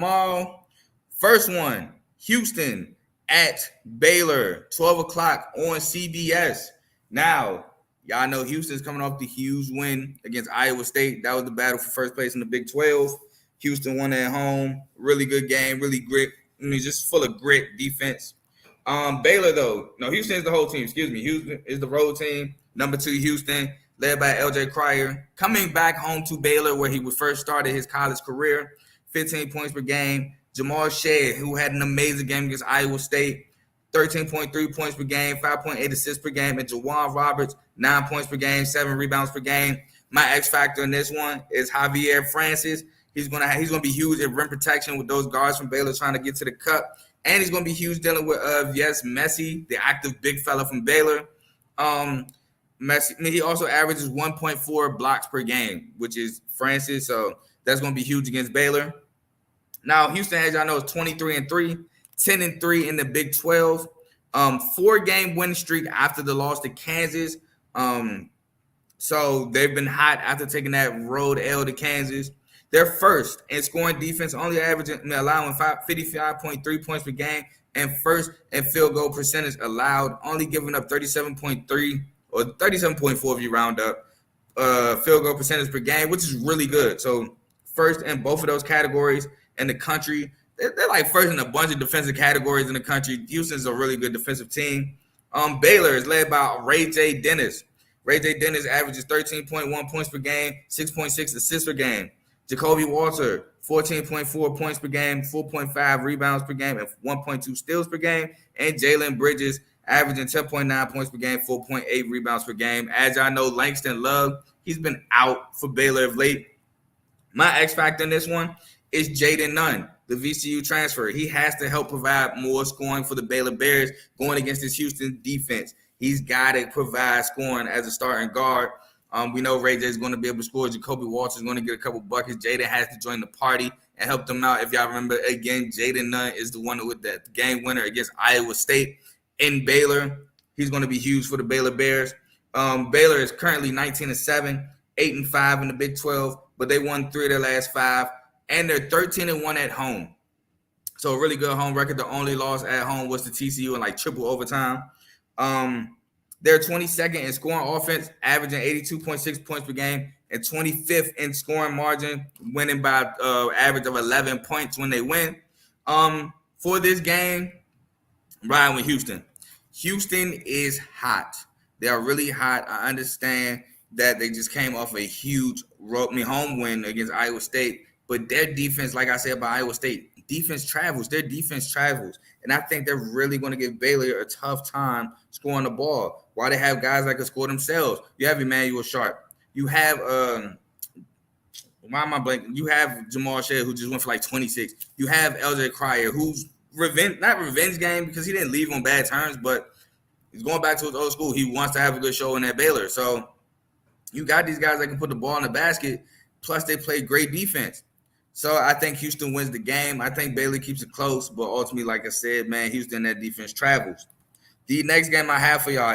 tomorrow. First one, Houston at Baylor, 12 o'clock on CBS. Now, y'all know Houston's coming off the huge win against Iowa State. That was the battle for first place in the Big 12. Houston won at home. Really good game, really grit. Just full of grit defense. Baylor, though, no, Houston is the whole team. Excuse me. Houston is the road team. Number 2, Houston, led by L.J. Cryer. Coming back home to Baylor, where he would first started his college career, 15 points per game. Jamal Shea, who had an amazing game against Iowa State, 13.3 points per game, 5.8 assists per game. And Jawan Roberts, 9 points per game, 7 rebounds per game. My X factor in this one is Javier Francis. He's gonna be huge at rim protection with those guards from Baylor trying to get to the cup. And he's going to be huge dealing with, Messi, the active big fella from Baylor. Messi, he also averages 1.4 blocks per game, which is Francis. So that's going to be huge against Baylor. Now, Houston, as y'all know, is 23-3, 10-3 in the Big 12. 4-game win streak after the loss to Kansas. So they've been hot after taking that road L to Kansas. They're first in scoring defense, only allowing 55.3 points per game, and first in field goal percentage allowed, only giving up 37.3 or 37.4 if you round up field goal percentage per game, which is really good. So first in both of those categories in the country. They're like first in a bunch of defensive categories in the country. Houston's a really good defensive team. Baylor is led by Ray J. Dennis. Ray J. Dennis averages 13.1 points per game, 6.6 assists per game. Jacoby Walter, 14.4 points per game, 4.5 rebounds per game, and 1.2 steals per game. And Jalen Bridges, averaging 10.9 points per game, 4.8 rebounds per game. As y'all know, Langston Love, he's been out for Baylor of late. My X factor in this one is Jaden Nunn, the VCU transfer. He has to help provide more scoring for the Baylor Bears going against this Houston defense. He's got to provide scoring as a starting guard. We know Ray J is going to be able to score. Jacoby Walters is going to get a couple buckets. Jaden has to join the party and help them out. If y'all remember, again, Jaden Nunn is the one with that game winner against Iowa State in Baylor. He's going to be huge for the Baylor Bears. Baylor is currently 19-7, 8-5 in the Big 12, but they won 3 of their last 5, and they're 13-1 at home. So a really good home record. The only loss at home was to TCU in like triple overtime. They're 22nd in scoring offense, averaging 82.6 points per game, and 25th in scoring margin, winning by average of 11 points when they win. For this game, riding with Houston. Houston is hot. They are really hot. I understand that they just came off a huge home win against Iowa State, but their defense, like I said about Iowa State, defense travels. Their defense travels. And I think they're really going to give Baylor a tough time scoring the ball. While they have guys that can score themselves. You have Emmanuel Sharp. You have why am I blanking? You have Jamal Shea, who just went for like 26. You have L.J. Cryer, who's not revenge game because he didn't leave on bad terms, but he's going back to his old school. He wants to have a good show in that Baylor. So you got these guys that can put the ball in the basket, plus they play great defense. So I think Houston wins the game. I think Baylor keeps it close, but ultimately, like I said, man, Houston, that defense travels. The next game I have for y'all